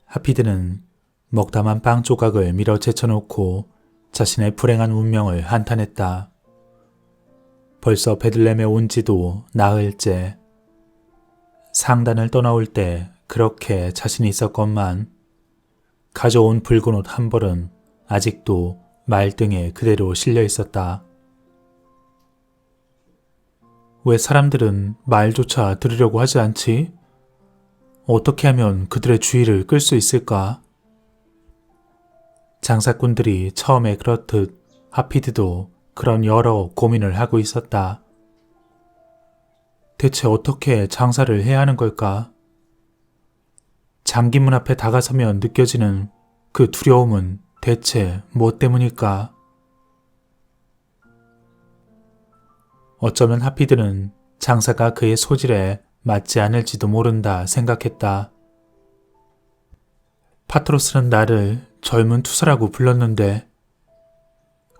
하피드는 먹다만 빵 조각을 밀어 제쳐놓고 자신의 불행한 운명을 한탄했다. 벌써 베들렘에 온 지도 나흘째. 상단을 떠나올 때 그렇게 자신이 있었건만 가져온 붉은 옷 한 벌은 아직도 말등에 그대로 실려 있었다. 왜 사람들은 말조차 들으려고 하지 않지? 어떻게 하면 그들의 주의를 끌 수 있을까? 장사꾼들이 처음에 그렇듯 하피드도 그런 여러 고민을 하고 있었다. 대체 어떻게 장사를 해야 하는 걸까? 장기문 앞에 다가서면 느껴지는 그 두려움은 대체 무엇 때문일까? 어쩌면 하피드는 장사가 그의 소질에 맞지 않을지도 모른다 생각했다. 파트로스는 나를 젊은 투사라고 불렀는데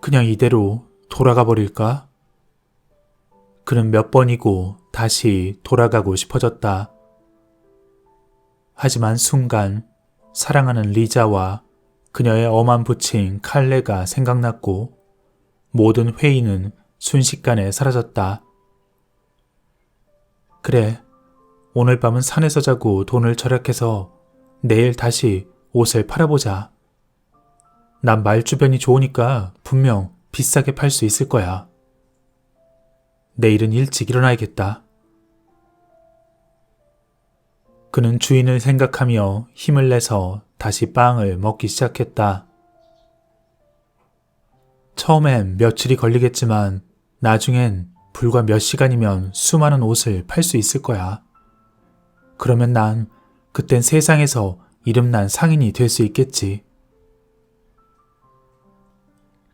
그냥 이대로 돌아가 버릴까? 그는 몇 번이고 다시 돌아가고 싶어졌다. 하지만 순간 사랑하는 리자와 그녀의 엄한 부친 칼레가 생각났고 모든 회의는 순식간에 사라졌다. 그래, 오늘 밤은 산에서 자고 돈을 절약해서 내일 다시 옷을 팔아보자. 난 말주변이 좋으니까 분명 비싸게 팔 수 있을 거야. 내일은 일찍 일어나야겠다. 그는 주인을 생각하며 힘을 내서 다시 빵을 먹기 시작했다. 처음엔 며칠이 걸리겠지만 나중엔 불과 몇 시간이면 수많은 옷을 팔 수 있을 거야. 그러면 난 그땐 세상에서 이름난 상인이 될 수 있겠지.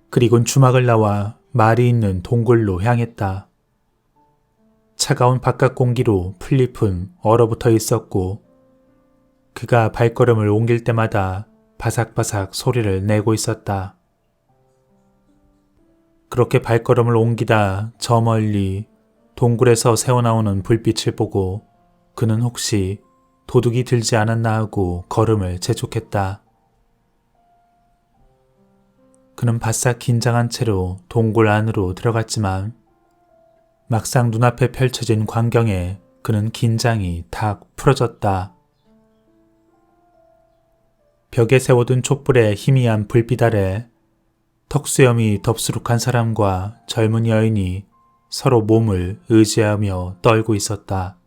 그리곤 주막을 나와 말이 있는 동굴로 향했다. 차가운 바깥 공기로 풀잎은 얼어붙어 있었고 그가 발걸음을 옮길 때마다 바삭바삭 소리를 내고 있었다. 그렇게 발걸음을 옮기다 저 멀리 동굴에서 새어나오는 불빛을 보고 그는 혹시 도둑이 들지 않았나 하고 걸음을 재촉했다. 그는 바싹 긴장한 채로 동굴 안으로 들어갔지만 막상 눈앞에 펼쳐진 광경에 그는 긴장이 탁 풀어졌다. 벽에 세워둔 촛불의 희미한 불빛 아래 턱수염이 덥수룩한 사람과 젊은 여인이 서로 몸을 의지하며 떨고 있었다.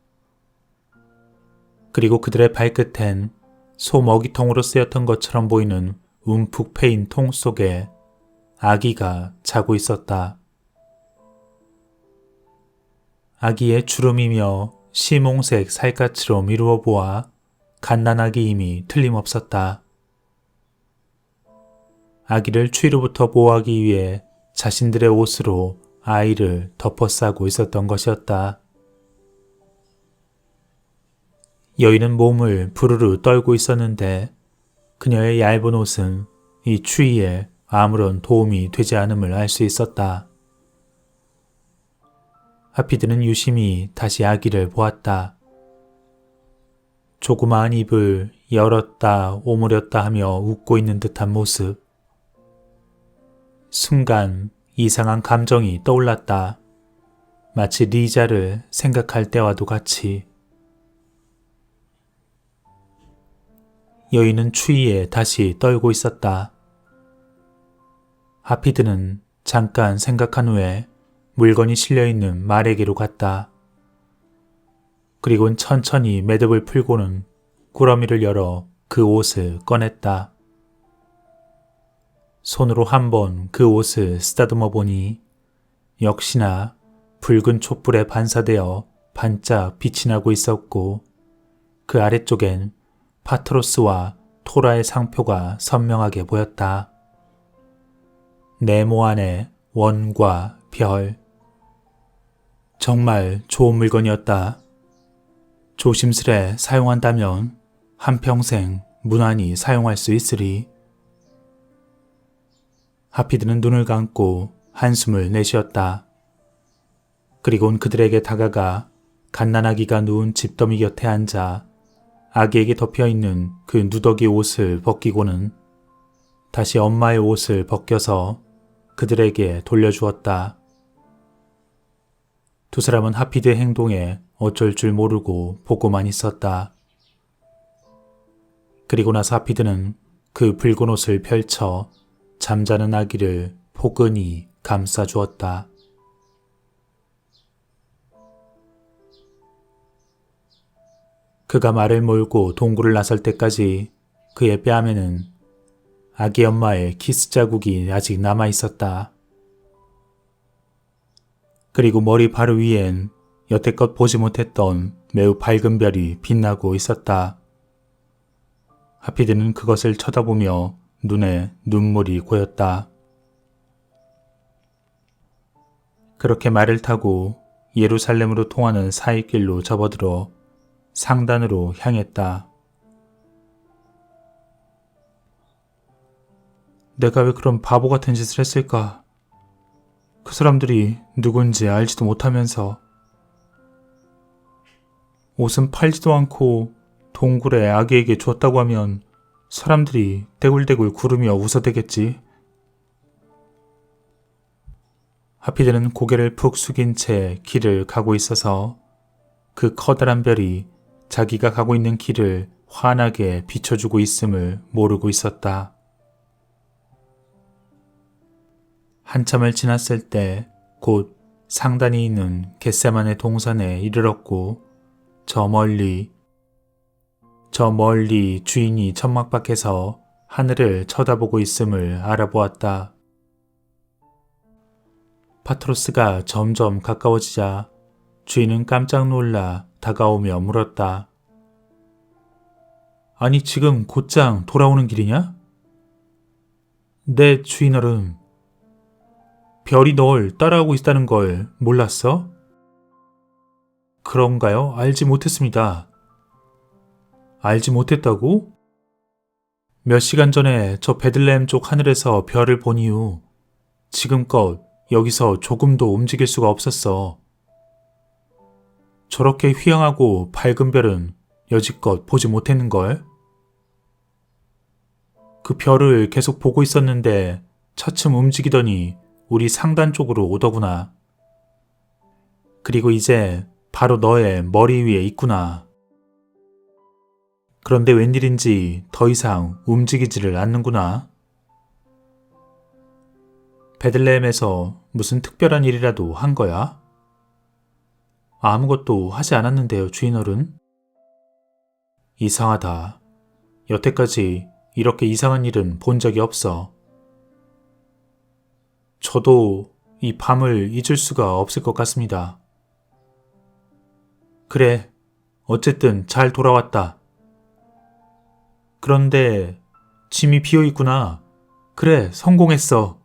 그리고 그들의 발끝엔 소 먹이통으로 쓰였던 것처럼 보이는 움푹 패인 통 속에 아기가 자고 있었다. 아기의 주름이며 시몽색 살갗으로 미루어 보아 갓난아기임이 틀림없었다. 아기를 추위로부터 보호하기 위해 자신들의 옷으로 아이를 덮어싸고 있었던 것이었다. 여인은 몸을 부르르 떨고 있었는데 그녀의 얇은 옷은 이 추위에 아무런 도움이 되지 않음을 알 수 있었다. 하피드는 유심히 다시 아기를 보았다. 조그마한 입을 열었다 오므렸다 하며 웃고 있는 듯한 모습. 순간 이상한 감정이 떠올랐다. 마치 리자를 생각할 때와도 같이. 여인은 추위에 다시 떨고 있었다. 하피드는 잠깐 생각한 후에 물건이 실려있는 말에게로 갔다. 그리곤 천천히 매듭을 풀고는 꾸러미를 열어 그 옷을 꺼냈다. 손으로 한번 그 옷을 쓰다듬어 보니 역시나 붉은 촛불에 반사되어 반짝 빛이 나고 있었고 그 아래쪽엔 파트로스와 토라의 상표가 선명하게 보였다. 네모 안에 원과 별. 정말 좋은 물건이었다. 조심스레 사용한다면 한평생 무난히 사용할 수 있으리. 하피드는 눈을 감고 한숨을 내쉬었다. 그리곤 그들에게 다가가 갓난아기가 누운 집더미 곁에 앉아 아기에게 덮여있는 그 누더기 옷을 벗기고는 다시 엄마의 옷을 벗겨서 그들에게 돌려주었다. 두 사람은 하피드의 행동에 어쩔 줄 모르고 보고만 있었다. 그리고 나서 하피드는 그 붉은 옷을 펼쳐 잠자는 아기를 포근히 감싸주었다. 그가 말을 몰고 동굴을 나설 때까지 그의 뺨에는 아기 엄마의 키스 자국이 아직 남아 있었다. 그리고 머리 바로 위엔 여태껏 보지 못했던 매우 밝은 별이 빛나고 있었다. 하피드는 그것을 쳐다보며 눈에 눈물이 고였다. 그렇게 말을 타고 예루살렘으로 통하는 사이길로 접어들어 상단으로 향했다. 내가 왜 그런 바보 같은 짓을 했을까? 그 사람들이 누군지 알지도 못하면서 옷은 팔지도 않고 동굴에 아기에게 줬다고 하면 사람들이 떼굴떼굴 구르며 웃어대겠지. 하피드는 고개를 푹 숙인 채 길을 가고 있어서 그 커다란 별이 자기가 가고 있는 길을 환하게 비춰주고 있음을 모르고 있었다. 한참을 지났을 때 곧 상단이 있는 겟세마네 동산에 이르렀고 저 멀리 주인이 천막 밖에서 하늘을 쳐다보고 있음을 알아보았다. 파트로스가 점점 가까워지자 주인은 깜짝 놀라 다가오며 물었다. 아니, 지금 곧장 돌아오는 길이냐? 네, 주인어른. 별이 널 따라오고 있다는 걸 몰랐어? 그런가요? 알지 못했습니다. 알지 못했다고? 몇 시간 전에 저 베들레헴 쪽 하늘에서 별을 본 이후 지금껏 여기서 조금도 움직일 수가 없었어. 저렇게 휘황하고 밝은 별은 여지껏 보지 못했는걸? 그 별을 계속 보고 있었는데 차츰 움직이더니 우리 상단 쪽으로 오더구나. 그리고 이제 바로 너의 머리 위에 있구나. 그런데 웬일인지 더 이상 움직이지를 않는구나. 베들레헴에서 무슨 특별한 일이라도 한 거야? 아무것도 하지 않았는데요, 주인어른. 이상하다. 여태까지 이렇게 이상한 일은 본 적이 없어. 저도 이 밤을 잊을 수가 없을 것 같습니다. 그래, 어쨌든 잘 돌아왔다. 그런데 짐이 비어있구나. 그래, 성공했어.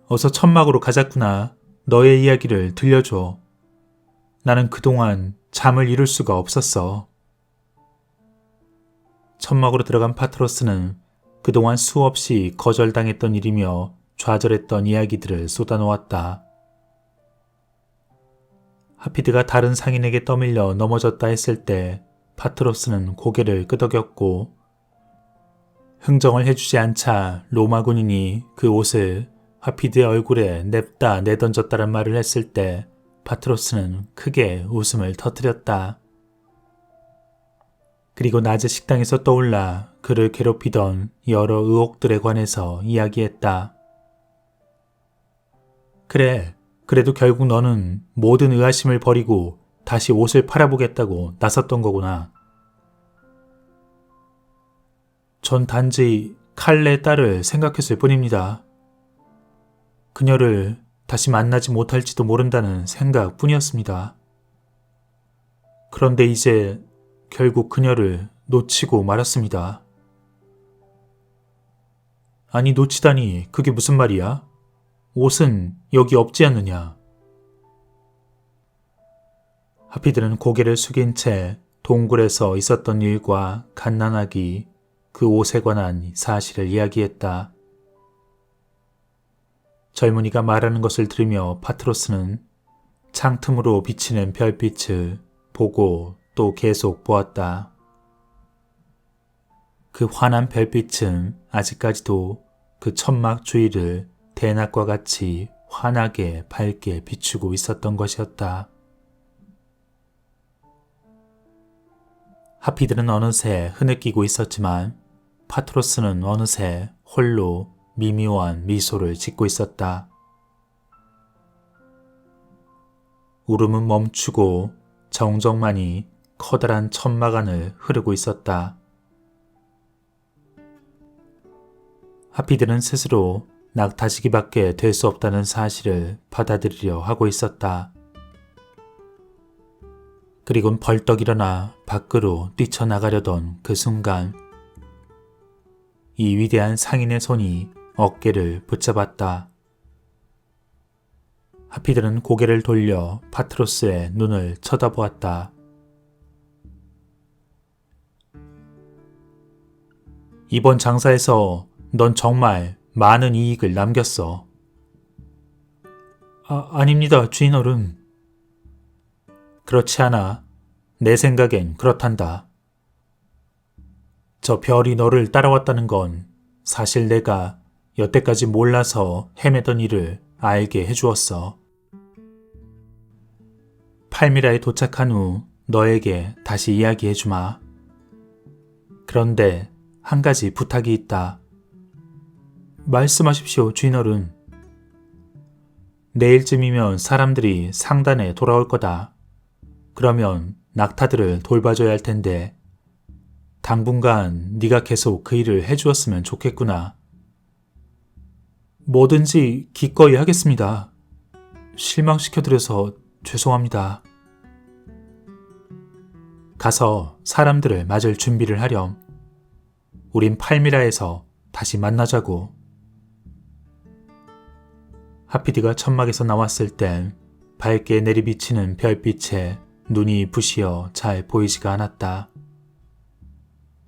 어서 천막으로 가자꾸나. 너의 이야기를 들려줘. 나는 그동안 잠을 이룰 수가 없었어. 천막으로 들어간 파트로스는 그동안 수없이 거절당했던 일이며 좌절했던 이야기들을 쏟아놓았다. 하피드가 다른 상인에게 떠밀려 넘어졌다 했을 때 파트로스는 고개를 끄덕였고 흥정을 해주지 않자 로마 군인이 그 옷을 하피드의 얼굴에 냅다 내던졌다는 말을 했을 때 파트로스는 크게 웃음을 터뜨렸다. 그리고 낮에 식당에서 떠올라 그를 괴롭히던 여러 의혹들에 관해서 이야기했다. 그래, 그래도 결국 너는 모든 의아심을 버리고 다시 옷을 팔아보겠다고 나섰던 거구나. 전 단지 칼레의 딸을 생각했을 뿐입니다. 그녀를 다시 만나지 못할지도 모른다는 생각뿐이었습니다. 그런데 이제 결국 그녀를 놓치고 말았습니다. 아니, 놓치다니 그게 무슨 말이야? 옷은 여기 없지 않느냐? 하피드는 고개를 숙인 채 동굴에서 있었던 일과 갓난아기, 그 옷에 관한 사실을 이야기했다. 젊은이가 말하는 것을 들으며 파트로스는 창틈으로 비치는 별빛을 보고 또 계속 보았다. 그 환한 별빛은 아직까지도 그 천막 주위를 대낮과 같이 환하게 밝게 비추고 있었던 것이었다. 하피들은 어느새 흐느끼고 있었지만 파트로스는 어느새 홀로 미묘한 미소를 짓고 있었다. 울음은 멈추고 정적만이 커다란 천막 안을 흐르고 있었다. 하피들은 스스로 낙타지기밖에 될 수 없다는 사실을 받아들이려 하고 있었다. 그리곤 벌떡 일어나 밖으로 뛰쳐나가려던 그 순간 이 위대한 상인의 손이 어깨를 붙잡았다. 하피들은 고개를 돌려 파트로스의 눈을 쳐다보았다. 이번 장사에서 넌 정말 많은 이익을 남겼어. 아닙니다, 주인 어른. 그렇지 않아. 내 생각엔 그렇단다. 저 별이 너를 따라왔다는 건 사실 내가 여태까지 몰라서 헤매던 일을 알게 해주었어. 팔미라에 도착한 후 너에게 다시 이야기해주마. 그런데 한 가지 부탁이 있다. 말씀하십시오, 주인어른. 내일쯤이면 사람들이 상단에 돌아올 거다. 그러면 낙타들을 돌봐줘야 할 텐데 당분간 네가 계속 그 일을 해주었으면 좋겠구나. 뭐든지 기꺼이 하겠습니다. 실망시켜드려서 죄송합니다. 가서 사람들을 맞을 준비를 하렴. 우린 팔미라에서 다시 만나자고. 하피드가 천막에서 나왔을 땐 밝게 내리비치는 별빛에 눈이 부시어 잘 보이지가 않았다.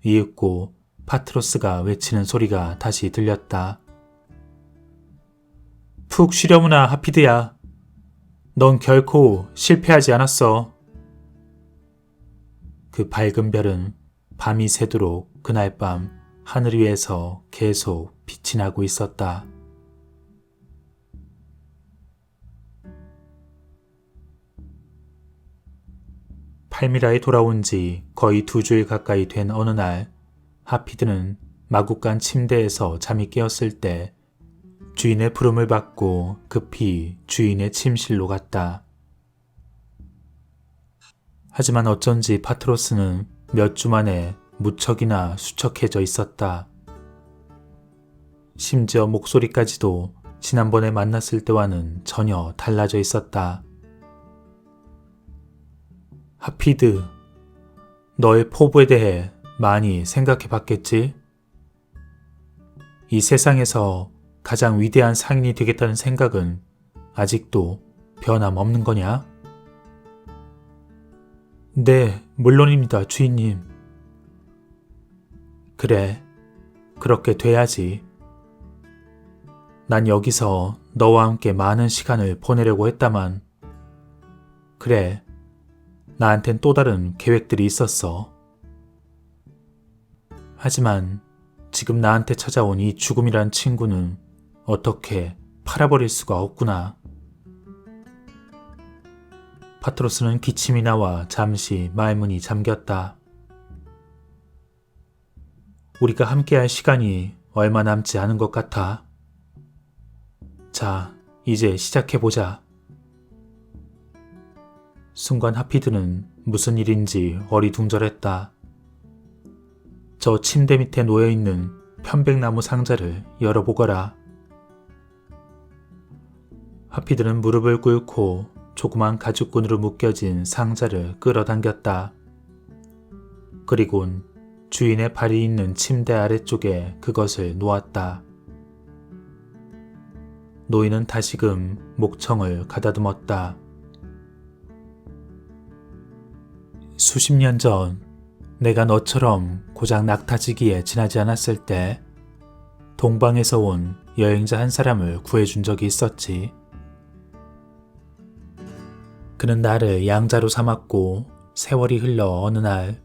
이윽고 파트로스가 외치는 소리가 다시 들렸다. 푹 쉬려무나 하피드야. 넌 결코 실패하지 않았어. 그 밝은 별은 밤이 새도록 그날 밤 하늘 위에서 계속 빛이 나고 있었다. 팔미라에 돌아온 지 거의 2주일 가까이 된 어느 날 하피드는 마구간 침대에서 잠이 깨었을 때 주인의 부름을 받고 급히 주인의 침실로 갔다. 하지만 어쩐지 파트로스는 몇 주 만에 무척이나 수척해져 있었다. 심지어 목소리까지도 지난번에 만났을 때와는 전혀 달라져 있었다. 하피드, 너의 포부에 대해 많이 생각해 봤겠지? 이 세상에서 가장 위대한 상인이 되겠다는 생각은 아직도 변함없는 거냐? 네, 물론입니다, 주인님. 그래, 그렇게 돼야지. 난 여기서 너와 함께 많은 시간을 보내려고 했다만, 그래, 나한텐 또 다른 계획들이 있었어. 하지만 지금 나한테 찾아온 이 죽음이란 친구는 어떻게 팔아버릴 수가 없구나. 파트로스는 기침이 나와 잠시 말문이 잠겼다. 우리가 함께할 시간이 얼마 남지 않은 것 같아. 자, 이제 시작해보자. 순간 하피드는 무슨 일인지 어리둥절했다. 저 침대 밑에 놓여있는 편백나무 상자를 열어보거라. 하피드는 무릎을 꿇고 조그만 가죽끈으로 묶여진 상자를 끌어당겼다. 그리곤 주인의 발이 있는 침대 아래쪽에 그것을 놓았다. 노인은 다시금 목청을 가다듬었다. 수십 년 전 내가 너처럼 고작 낙타지기에 지나지 않았을 때 동방에서 온 여행자 한 사람을 구해준 적이 있었지. 그는 나를 양자로 삼았고 세월이 흘러 어느 날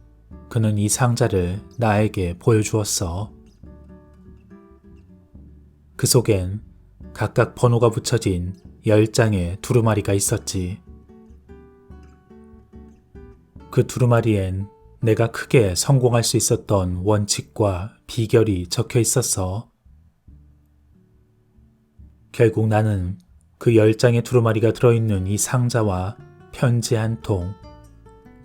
그는 이 상자를 나에게 보여주었어. 그 속엔 각각 번호가 붙여진 10장의 두루마리가 있었지. 그 두루마리엔 내가 크게 성공할 수 있었던 원칙과 비결이 적혀 있었어. 결국 나는 그 10장의 두루마리가 들어있는 이 상자와 편지 한 통,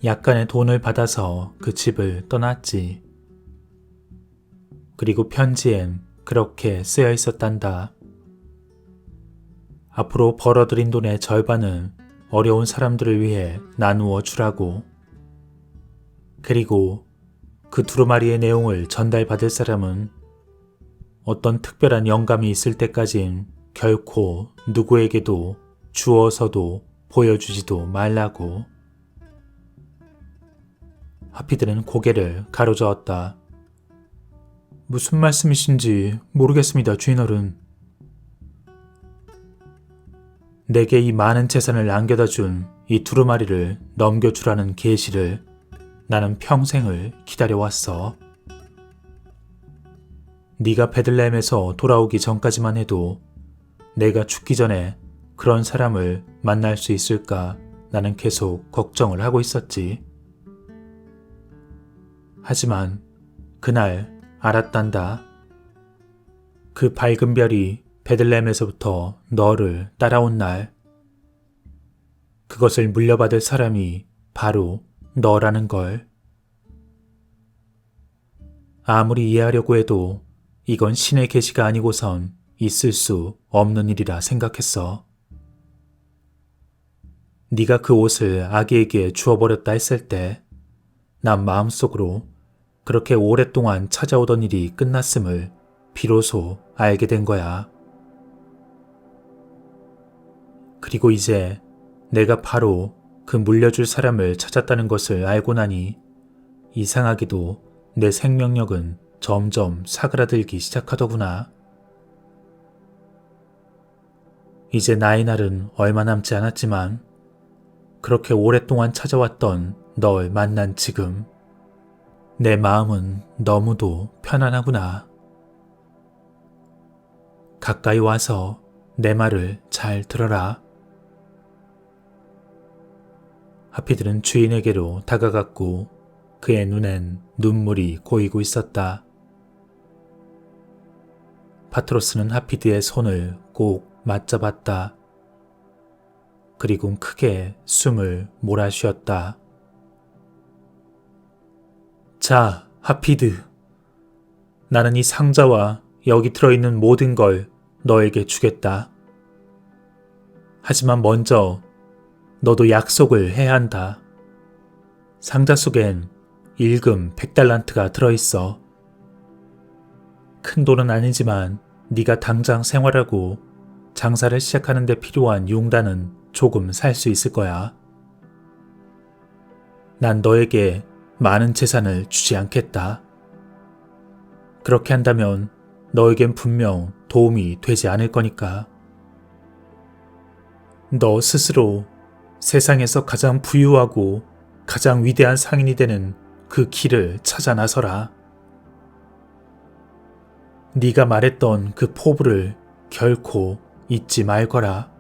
약간의 돈을 받아서 그 집을 떠났지. 그리고 편지엔 그렇게 쓰여 있었단다. 앞으로 벌어들인 돈의 절반은 어려운 사람들을 위해 나누어 주라고. 그리고 그 두루마리의 내용을 전달받을 사람은 어떤 특별한 영감이 있을 때까진 결코 누구에게도 주어서도 보여주지도 말라고. 하피드는 고개를 가로저었다. 무슨 말씀이신지 모르겠습니다, 주인어른. 내게 이 많은 재산을 안겨다 준 이 두루마리를 넘겨주라는 계시를 나는 평생을 기다려왔어. 네가 베들레헴에서 돌아오기 전까지만 해도 내가 죽기 전에 그런 사람을 만날 수 있을까 나는 계속 걱정을 하고 있었지. 하지만 그날 알았단다. 그 밝은 별이 베들레헴에서부터 너를 따라온 날, 그것을 물려받을 사람이 바로 너라는 걸. 아무리 이해하려고 해도 이건 신의 계시가 아니고선 있을 수 없는 일이라 생각했어. 네가 그 옷을 아기에게 주워버렸다 했을 때 난 마음속으로 그렇게 오랫동안 찾아오던 일이 끝났음을 비로소 알게 된 거야. 그리고 이제 내가 바로 그 물려줄 사람을 찾았다는 것을 알고 나니 이상하게도 내 생명력은 점점 사그라들기 시작하더구나. 이제 나의 날은 얼마 남지 않았지만 그렇게 오랫동안 찾아왔던 널 만난 지금 내 마음은 너무도 편안하구나. 가까이 와서 내 말을 잘 들어라. 하피드는 주인에게로 다가갔고 그의 눈엔 눈물이 고이고 있었다. 파트로스는 하피드의 손을 꼭 맞잡았다. 그리고 크게 숨을 몰아쉬었다. 자, 하피드. 나는 이 상자와 여기 들어있는 모든 걸 너에게 주겠다. 하지만 먼저 너도 약속을 해야 한다. 상자 속엔 일금 100달란트가 들어있어. 큰 돈은 아니지만 네가 당장 생활하고 장사를 시작하는 데 필요한 용단은 조금 살 수 있을 거야. 난 너에게 많은 재산을 주지 않겠다. 그렇게 한다면 너에겐 분명 도움이 되지 않을 거니까. 너 스스로 세상에서 가장 부유하고 가장 위대한 상인이 되는 그 길을 찾아 나서라. 네가 말했던 그 포부를 결코 잊지 말거라.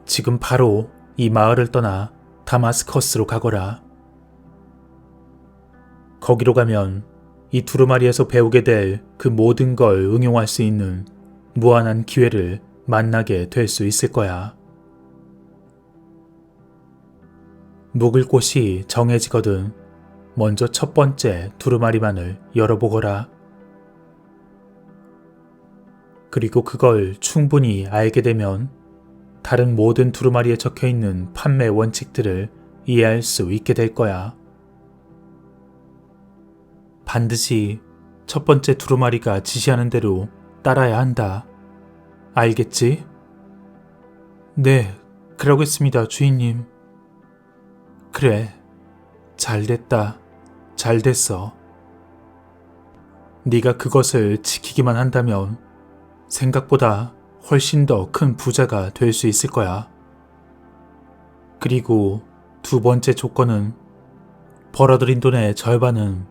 지금 바로 이 마을을 떠나 다마스커스로 가거라. 거기로 가면 이 두루마리에서 배우게 될 그 모든 걸 응용할 수 있는 무한한 기회를 만나게 될 수 있을 거야. 묵을 곳이 정해지거든 먼저 첫 번째 두루마리만을 열어보거라. 그리고 그걸 충분히 알게 되면 다른 모든 두루마리에 적혀있는 판매 원칙들을 이해할 수 있게 될 거야. 반드시 첫 번째 두루마리가 지시하는 대로 따라야 한다. 알겠지? 네, 그러겠습니다, 주인님. 그래, 잘됐다. 잘됐어. 네가 그것을 지키기만 한다면 생각보다 훨씬 더 큰 부자가 될 수 있을 거야. 그리고 두 번째 조건은 벌어들인 돈의 절반은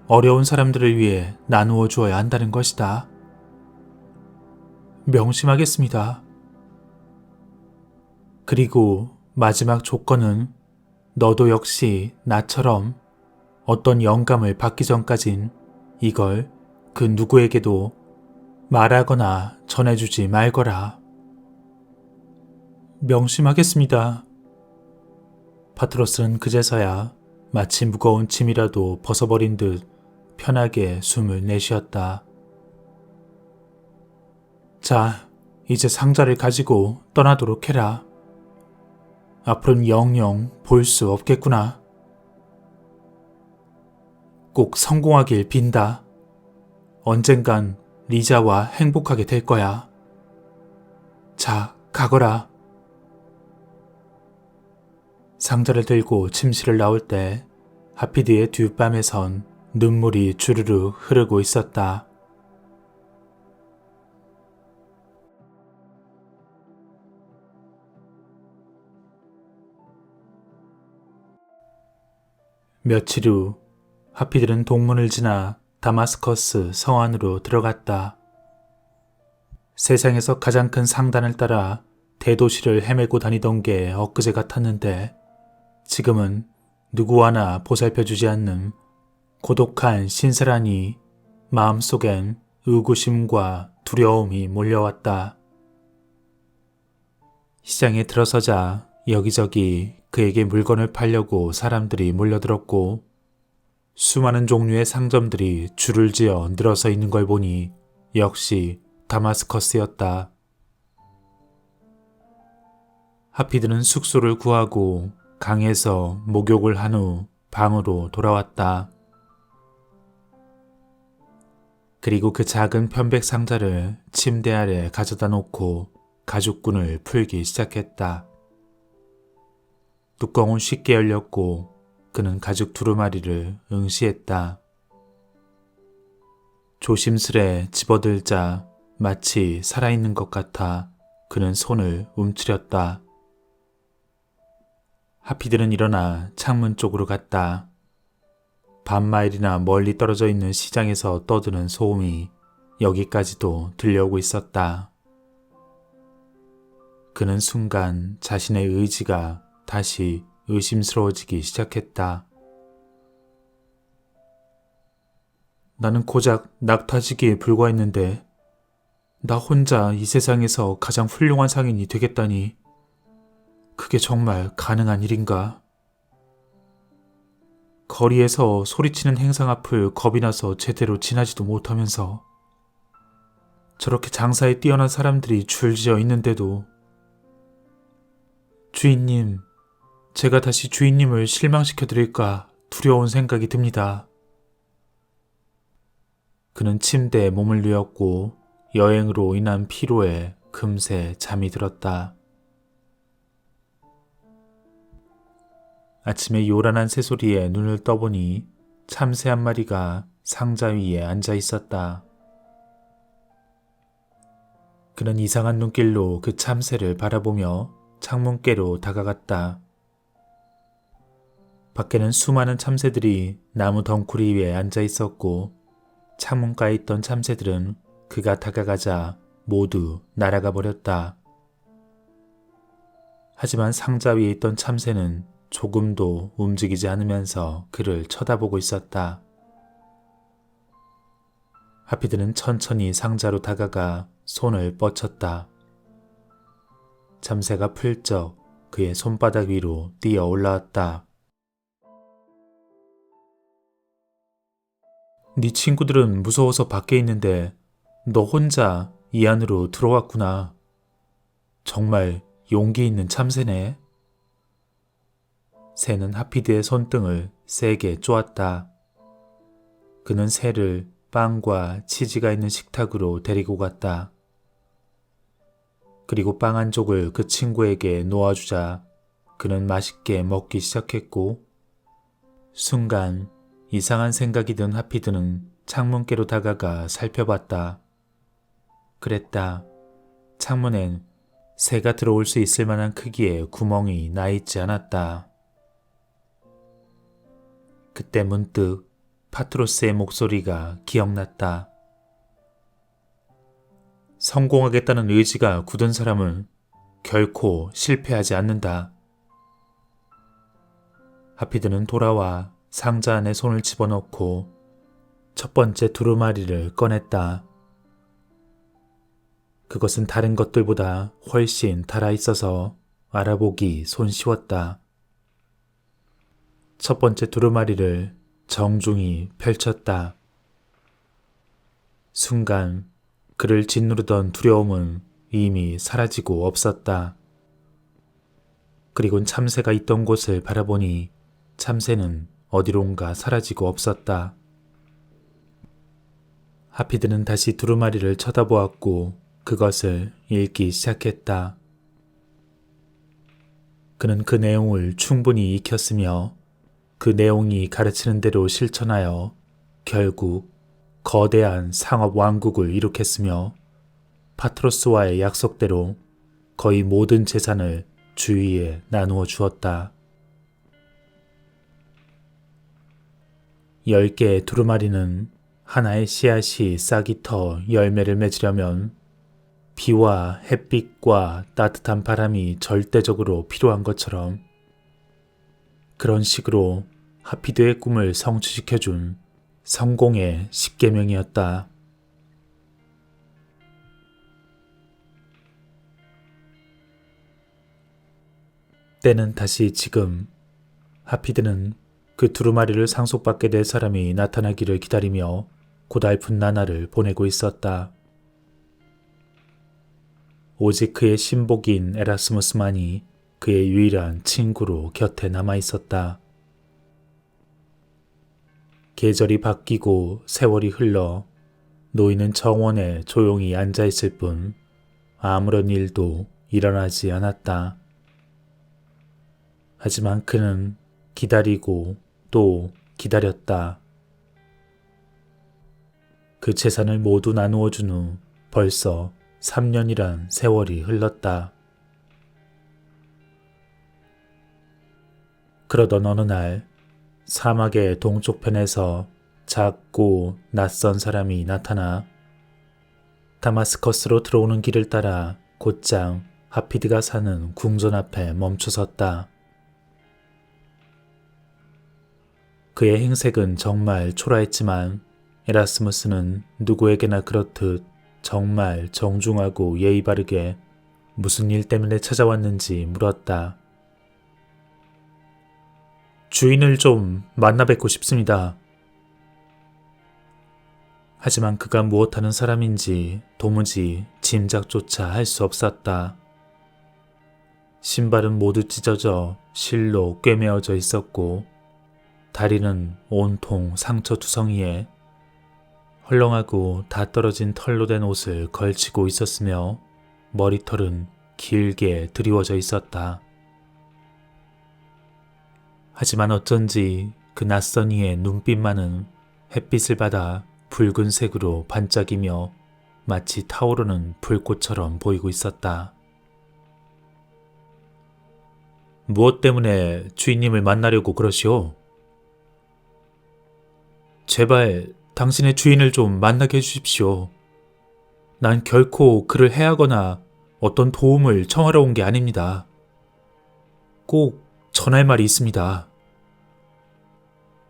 어려운 사람들을 위해 나누어 주어야 한다는 것이다. 명심하겠습니다. 그리고 마지막 조건은 너도 역시 나처럼 어떤 영감을 받기 전까진 이걸 그 누구에게도 말하거나 전해주지 말거라. 명심하겠습니다. 파트로스는 그제서야 마치 무거운 짐이라도 벗어버린 듯 편하게 숨을 내쉬었다. 자, 이제 상자를 가지고 떠나도록 해라. 앞으로는 영영 볼 수 없겠구나. 꼭 성공하길 빈다. 언젠간 리자와 행복하게 될 거야. 자, 가거라. 상자를 들고 침실을 나올 때 하피드의 뒷밤에선 눈물이 주르르 흐르고 있었다. 며칠 후 하피들은 동문을 지나 다마스커스 성 안으로 들어갔다. 세상에서 가장 큰 상단을 따라 대도시를 헤매고 다니던 게 엊그제 같았는데 지금은 누구 하나 보살펴주지 않는 고독한 신세라니 마음속엔 의구심과 두려움이 몰려왔다. 시장에 들어서자 여기저기 그에게 물건을 팔려고 사람들이 몰려들었고 수많은 종류의 상점들이 줄을 지어 늘어서 있는 걸 보니 역시 다마스커스였다. 하피드는 숙소를 구하고 강에서 목욕을 한 후 방으로 돌아왔다. 그리고 그 작은 편백 상자를 침대 아래 가져다 놓고 가죽끈을 풀기 시작했다. 뚜껑은 쉽게 열렸고 그는 가죽 두루마리를 응시했다. 조심스레 집어들자 마치 살아있는 것 같아 그는 손을 움츠렸다. 하피들은 일어나 창문 쪽으로 갔다. 반마일이나 멀리 떨어져 있는 시장에서 떠드는 소음이 여기까지도 들려오고 있었다. 그는 순간 자신의 의지가 다시 의심스러워지기 시작했다. 나는 고작 낙타지기에 불과했는데 나 혼자 이 세상에서 가장 훌륭한 상인이 되겠다니 그게 정말 가능한 일인가? 거리에서 소리치는 행상 앞을 겁이 나서 제대로 지나지도 못하면서 저렇게 장사에 뛰어난 사람들이 줄지어 있는데도 주인님, 제가 다시 주인님을 실망시켜드릴까 두려운 생각이 듭니다. 그는 침대에 몸을 누웠고 여행으로 인한 피로에 금세 잠이 들었다. 아침에 요란한 새소리에 눈을 떠보니 참새 한 마리가 상자 위에 앉아 있었다. 그는 이상한 눈길로 그 참새를 바라보며 창문께로 다가갔다. 밖에는 수많은 참새들이 나무 덩쿨이 위에 앉아 있었고 창문가에 있던 참새들은 그가 다가가자 모두 날아가 버렸다. 하지만 상자 위에 있던 참새는 조금도 움직이지 않으면서 그를 쳐다보고 있었다. 하피드는 천천히 상자로 다가가 손을 뻗쳤다. 참새가 풀쩍 그의 손바닥 위로 뛰어 올라왔다. 네 친구들은 무서워서 밖에 있는데 너 혼자 이 안으로 들어왔구나. 정말 용기 있는 참새네. 새는 하피드의 손등을 세게 쪼았다. 그는 새를 빵과 치즈가 있는 식탁으로 데리고 갔다. 그리고 빵 한 쪽을 그 친구에게 놓아주자 그는 맛있게 먹기 시작했고 순간 이상한 생각이 든 하피드는 창문께로 다가가 살펴봤다. 그랬다. 창문엔 새가 들어올 수 있을 만한 크기의 구멍이 나 있지 않았다. 그때 문득 파트로스의 목소리가 기억났다. 성공하겠다는 의지가 굳은 사람은 결코 실패하지 않는다. 하피드는 돌아와 상자 안에 손을 집어넣고 첫 번째 두루마리를 꺼냈다. 그것은 다른 것들보다 훨씬 달아있어서 알아보기 손쉬웠다. 첫 번째 두루마리를 정중히 펼쳤다. 순간 그를 짓누르던 두려움은 이미 사라지고 없었다. 그리곤 참새가 있던 곳을 바라보니 참새는 어디론가 사라지고 없었다. 하피드는 다시 두루마리를 쳐다보았고 그것을 읽기 시작했다. 그는 그 내용을 충분히 익혔으며 그 내용이 가르치는 대로 실천하여 결국 거대한 상업 왕국을 이룩했으며 파트로스와의 약속대로 거의 모든 재산을 주위에 나누어 주었다. 10개의 두루마리는 하나의 씨앗이 싹이 터 열매를 맺으려면 비와 햇빛과 따뜻한 바람이 절대적으로 필요한 것처럼 그런 식으로 하피드의 꿈을 성취시켜준 성공의 10계명이었다. 때는 다시 지금. 하피드는 그 두루마리를 상속받게 될 사람이 나타나기를 기다리며 고달픈 나날을 보내고 있었다. 오직 그의 신복인 에라스무스만이 그의 유일한 친구로 곁에 남아 있었다. 계절이 바뀌고 세월이 흘러 노인은 정원에 조용히 앉아 있을 뿐 아무런 일도 일어나지 않았다. 하지만 그는 기다리고 또 기다렸다. 그 재산을 모두 나누어 준 후 벌써 3년이란 세월이 흘렀다. 그러던 어느 날 사막의 동쪽편에서 작고 낯선 사람이 나타나 다마스커스로 들어오는 길을 따라 곧장 하피드가 사는 궁전 앞에 멈춰섰다. 그의 행색은 정말 초라했지만 에라스무스는 누구에게나 그렇듯 정말 정중하고 예의 바르게 무슨 일 때문에 찾아왔는지 물었다. 주인을 좀 만나 뵙고 싶습니다. 하지만 그가 무엇하는 사람인지 도무지 짐작조차 할 수 없었다. 신발은 모두 찢어져 실로 꿰매어져 있었고 다리는 온통 상처투성이에 헐렁하고 다 떨어진 털로 된 옷을 걸치고 있었으며 머리털은 길게 드리워져 있었다. 하지만 어쩐지 그 낯선 이의 눈빛만은 햇빛을 받아 붉은색으로 반짝이며 마치 타오르는 불꽃처럼 보이고 있었다. 무엇 때문에 주인님을 만나려고 그러시오? 제발 당신의 주인을 좀 만나게 해주십시오. 난 결코 그를 해하거나 어떤 도움을 청하러 온 게 아닙니다. 꼭 전할 말이 있습니다.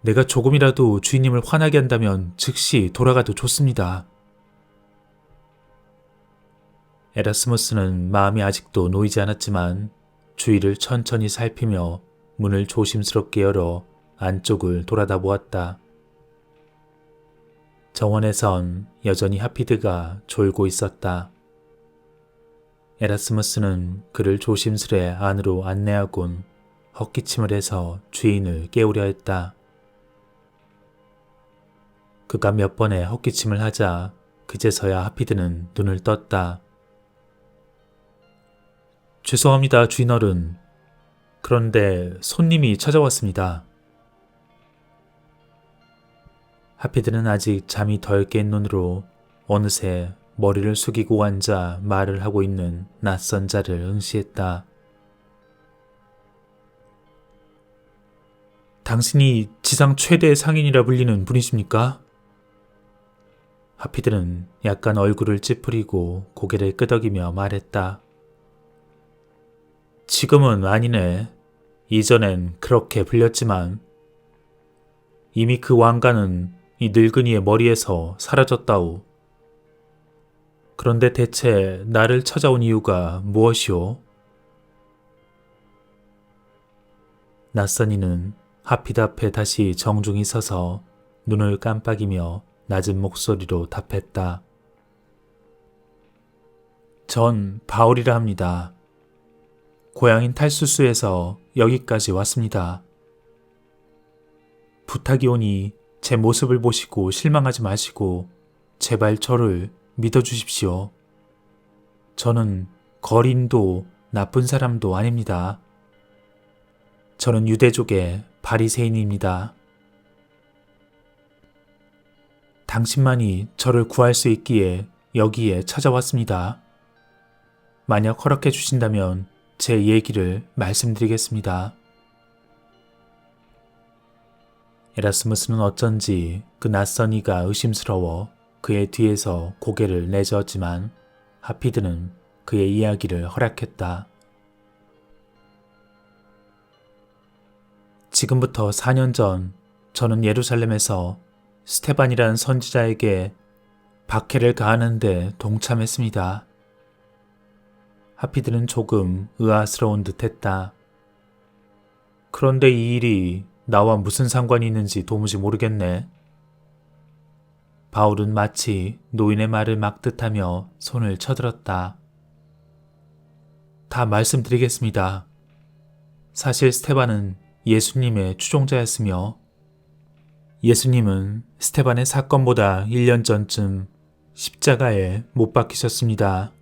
내가 조금이라도 주인님을 화나게 한다면 즉시 돌아가도 좋습니다. 에라스무스는 마음이 아직도 놓이지 않았지만 주위를 천천히 살피며 문을 조심스럽게 열어 안쪽을 돌아다 보았다. 정원에선 여전히 하피드가 졸고 있었다. 에라스무스는 그를 조심스레 안으로 안내하곤 헛기침을 해서 주인을 깨우려 했다. 그가 몇 번의 헛기침을 하자 그제서야 하피드는 눈을 떴다. 죄송합니다, 주인어른. 그런데 손님이 찾아왔습니다. 하피드는 아직 잠이 덜 깬 눈으로 어느새 머리를 숙이고 앉아 말을 하고 있는 낯선 자를 응시했다. 당신이 지상 최대의 상인이라 불리는 분이십니까? 하피드는 약간 얼굴을 찌푸리고 고개를 끄덕이며 말했다. 지금은 아니네. 이전엔 그렇게 불렸지만 이미 그 왕관은 이 늙은이의 머리에서 사라졌다오. 그런데 대체 나를 찾아온 이유가 무엇이오? 낯선 이는 하피드 앞에 다시 정중히 서서 눈을 깜빡이며 낮은 목소리로 답했다. 전 바울이라 합니다. 고향인 탈수스에서 여기까지 왔습니다. 부탁이 오니 제 모습을 보시고 실망하지 마시고 제발 저를 믿어주십시오. 저는 거린도 나쁜 사람도 아닙니다. 저는 유대족의 바리새인입니다. 당신만이 저를 구할 수 있기에 여기에 찾아왔습니다. 만약 허락해 주신다면 제 얘기를 말씀드리겠습니다. 에라스무스는 어쩐지 그 낯선 이가 의심스러워 그의 뒤에서 고개를 내저었지만 하피드는 그의 이야기를 허락했다. 지금부터 4년 전 저는 예루살렘에서 스테반이라는 선지자에게 박해를 가하는데 동참했습니다. 하피드는 조금 의아스러운 듯 했다. 그런데 이 일이 나와 무슨 상관이 있는지 도무지 모르겠네. 바울은 마치 노인의 말을 막듯하며 손을 쳐들었다. 다 말씀드리겠습니다. 사실 스테반은 예수님의 추종자였으며 예수님은 스테반의 사건보다 1년 전쯤 십자가에 못 박히셨습니다.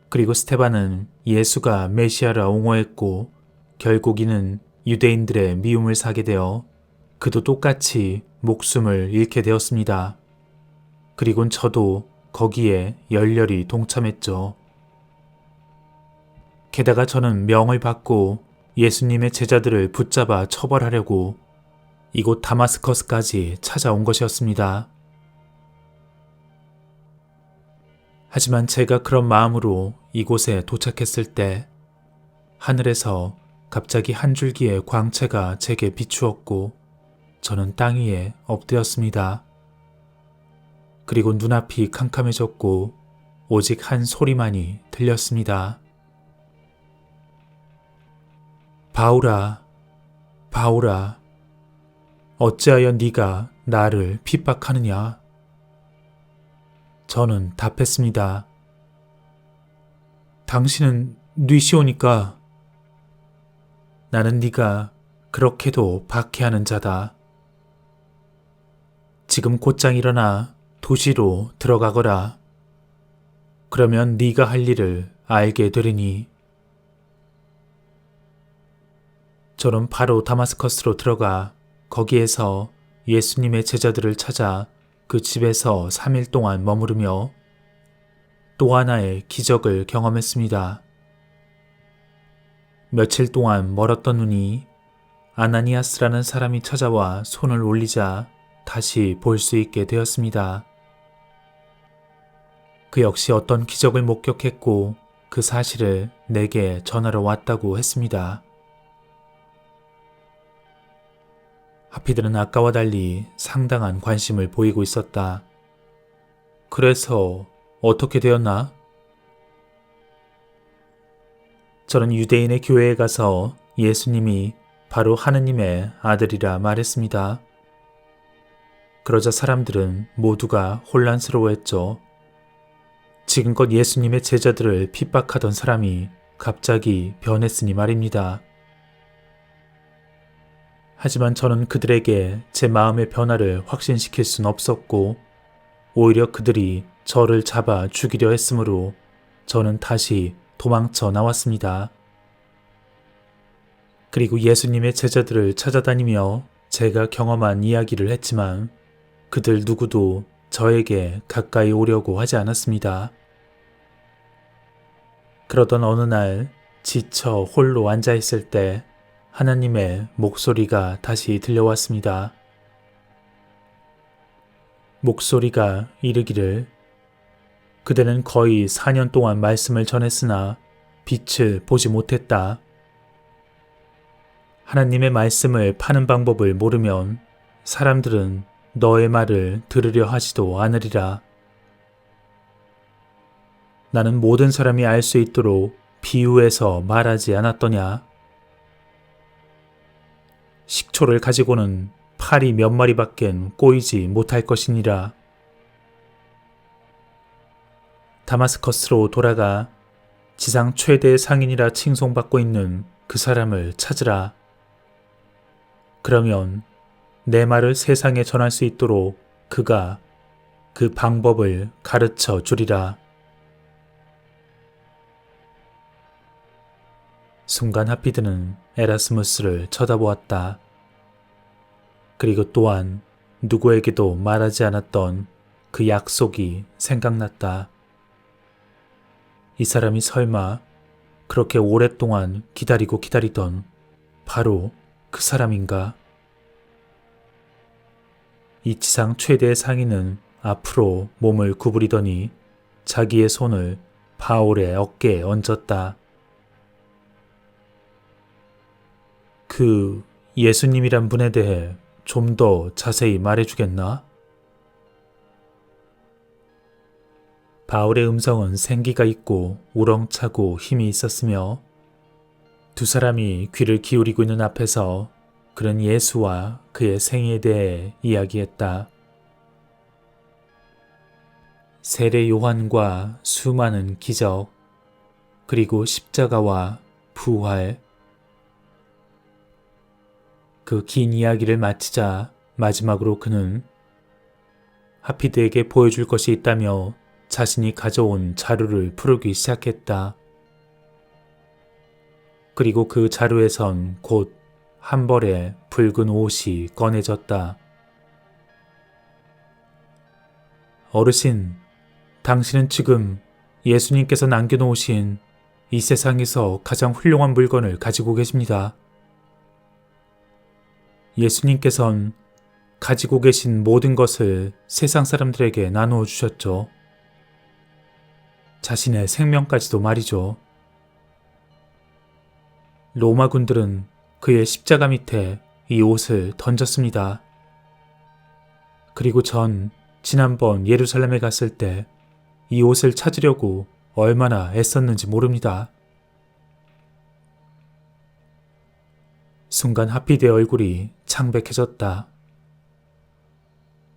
그리고 스테반은 예수가 메시아라 옹호했고 결국 이는 유대인들의 미움을 사게 되어 그도 똑같이 목숨을 잃게 되었습니다. 그리곤 저도 거기에 열렬히 동참했죠. 게다가 저는 명을 받고 예수님의 제자들을 붙잡아 처벌하려고 이곳 다마스커스까지 찾아온 것이었습니다. 하지만 제가 그런 마음으로 이곳에 도착했을 때 하늘에서 갑자기 한 줄기의 광채가 제게 비추었고 저는 땅 위에 엎드렸습니다. 그리고 눈앞이 캄캄해졌고 오직 한 소리만이 들렸습니다. 바울아, 바울아, 어찌하여 네가 나를 핍박하느냐? 저는 답했습니다. 당신은 뉘시오니까 나는 네가 그렇게도 박해하는 자다. 지금 곧장 일어나 도시로 들어가거라. 그러면 네가 할 일을 알게 되리니. 저는 바로 다마스커스로 들어가 거기에서 예수님의 제자들을 찾아 그 집에서 3일 동안 머무르며 또 하나의 기적을 경험했습니다. 며칠 동안 멀었던 눈이 아나니아스라는 사람이 찾아와 손을 올리자 다시 볼 수 있게 되었습니다. 그 역시 어떤 기적을 목격했고 그 사실을 내게 전하러 왔다고 했습니다. 하피드는 아까와 달리 상당한 관심을 보이고 있었다. 그래서 어떻게 되었나? 저는 유대인의 교회에 가서 예수님이 바로 하느님의 아들이라 말했습니다. 그러자 사람들은 모두가 혼란스러워했죠. 지금껏 예수님의 제자들을 핍박하던 사람이 갑자기 변했으니 말입니다. 하지만 저는 그들에게 제 마음의 변화를 확신시킬 순 없었고 오히려 그들이 저를 잡아 죽이려 했으므로 저는 다시 도망쳐 나왔습니다. 그리고 예수님의 제자들을 찾아다니며 제가 경험한 이야기를 했지만 그들 누구도 저에게 가까이 오려고 하지 않았습니다. 그러던 어느 날 지쳐 홀로 앉아있을 때 하나님의 목소리가 다시 들려왔습니다. 목소리가 이르기를 그대는 거의 4년 동안 말씀을 전했으나 빛을 보지 못했다. 하나님의 말씀을 파는 방법을 모르면 사람들은 너의 말을 들으려 하지도 않으리라. 나는 모든 사람이 알 수 있도록 비유해서 말하지 않았더냐? 식초를 가지고는 파리 몇 마리밖엔 꼬이지 못할 것이니라. 다마스커스로 돌아가 지상 최대의 상인이라 칭송받고 있는 그 사람을 찾으라. 그러면 내 말을 세상에 전할 수 있도록 그가 그 방법을 가르쳐 주리라. 순간 하피드는 에라스무스를 쳐다보았다. 그리고 또한 누구에게도 말하지 않았던 그 약속이 생각났다. 이 사람이 설마 그렇게 오랫동안 기다리고 기다리던 바로 그 사람인가? 이 지상 최대의 상인은 앞으로 몸을 구부리더니 자기의 손을 바울의 어깨에 얹었다. 그 예수님이란 분에 대해 좀 더 자세히 말해주겠나? 바울의 음성은 생기가 있고 우렁차고 힘이 있었으며 두 사람이 귀를 기울이고 있는 앞에서 그는 예수와 그의 생애에 대해 이야기했다. 세례 요한과 수많은 기적, 그리고 십자가와 부활. 그 긴 이야기를 마치자 마지막으로 그는 하피드에게 보여줄 것이 있다며 자신이 가져온 자루를 풀기 시작했다. 그리고 그 자루에선 곧 한 벌의 붉은 옷이 꺼내졌다. 어르신, 당신은 지금 예수님께서 남겨놓으신 이 세상에서 가장 훌륭한 물건을 가지고 계십니다. 예수님께서는 가지고 계신 모든 것을 세상 사람들에게 나누어 주셨죠. 자신의 생명까지도 말이죠. 로마군들은 그의 십자가 밑에 이 옷을 던졌습니다. 그리고 전 지난번 예루살렘에 갔을 때 이 옷을 찾으려고 얼마나 애썼는지 모릅니다. 순간 하피드의 얼굴이 창백해졌다.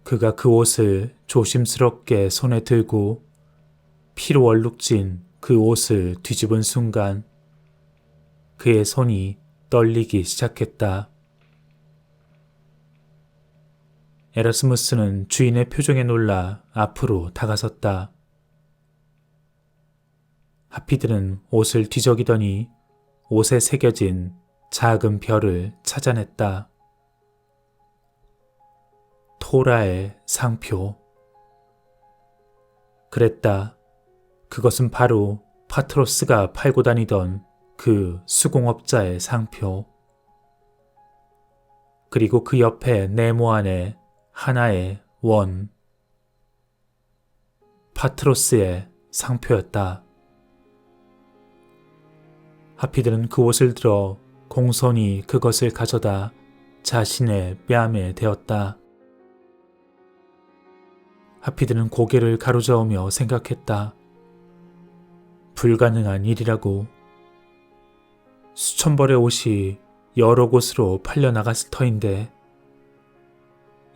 그가 그 옷을 조심스럽게 손에 들고 피로 얼룩진 그 옷을 뒤집은 순간 그의 손이 떨리기 시작했다. 에라스무스는 주인의 표정에 놀라 앞으로 다가섰다. 하피드는 옷을 뒤적이더니 옷에 새겨진 작은 별을 찾아냈다. 토라의 상표. 그랬다. 그것은 바로 파트로스가 팔고 다니던 그 수공업자의 상표. 그리고 그 옆에 네모안에 하나의 원. 파트로스의 상표였다. 하피드는 그 옷을 들어 공손히 그것을 가져다 자신의 뺨에 대었다. 하피드는 고개를 가로저으며 생각했다. 불가능한 일이라고. 수천 벌의 옷이 여러 곳으로 팔려나갔을 터인데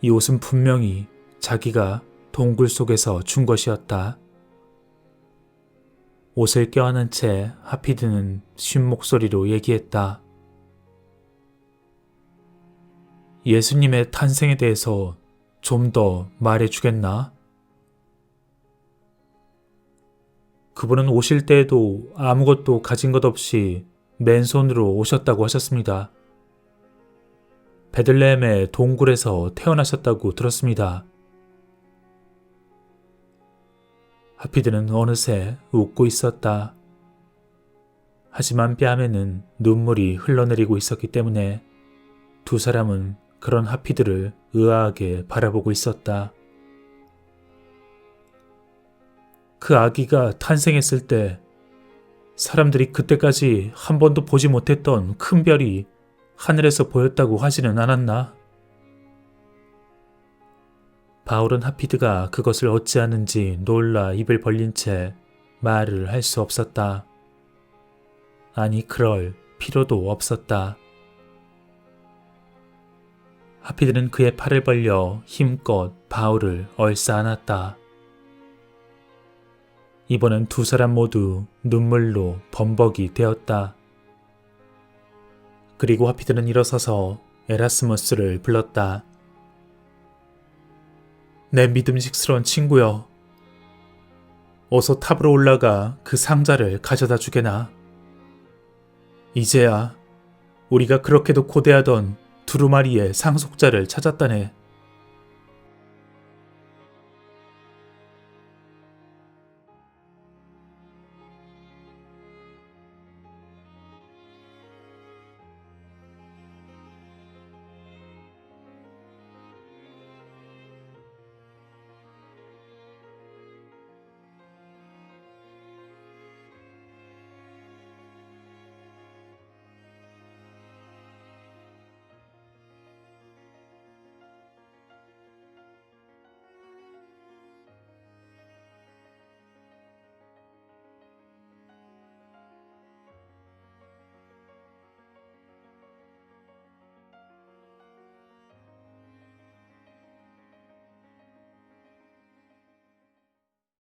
이 옷은 분명히 자기가 동굴 속에서 준 것이었다. 옷을 껴안은 채 하피드는 쉰 목소리로 얘기했다. 예수님의 탄생에 대해서 좀 더 말해주겠나? 그분은 오실 때에도 아무것도 가진 것 없이 맨손으로 오셨다고 하셨습니다. 베들레헴의 동굴에서 태어나셨다고 들었습니다. 하피드는 어느새 웃고 있었다. 하지만 뺨에는 눈물이 흘러내리고 있었기 때문에 두 사람은 그런 하피드를 의아하게 바라보고 있었다. 그 아기가 탄생했을 때 사람들이 그때까지 한 번도 보지 못했던 큰 별이 하늘에서 보였다고 하지는 않았나? 바울은 하피드가 그것을 어찌하는지 놀라 입을 벌린 채 말을 할 수 없었다. 아니, 그럴 필요도 없었다. 하피드는 그의 팔을 벌려 힘껏 바울을 얼싸안았다. 이번엔 두 사람 모두 눈물로 범벅이 되었다. 그리고 하피드는 일어서서 에라스무스를 불렀다. 내 믿음직스러운 친구여, 어서 탑으로 올라가 그 상자를 가져다 주게나. 이제야 우리가 그렇게도 고대하던 두루마리의 상속자를 찾았다네.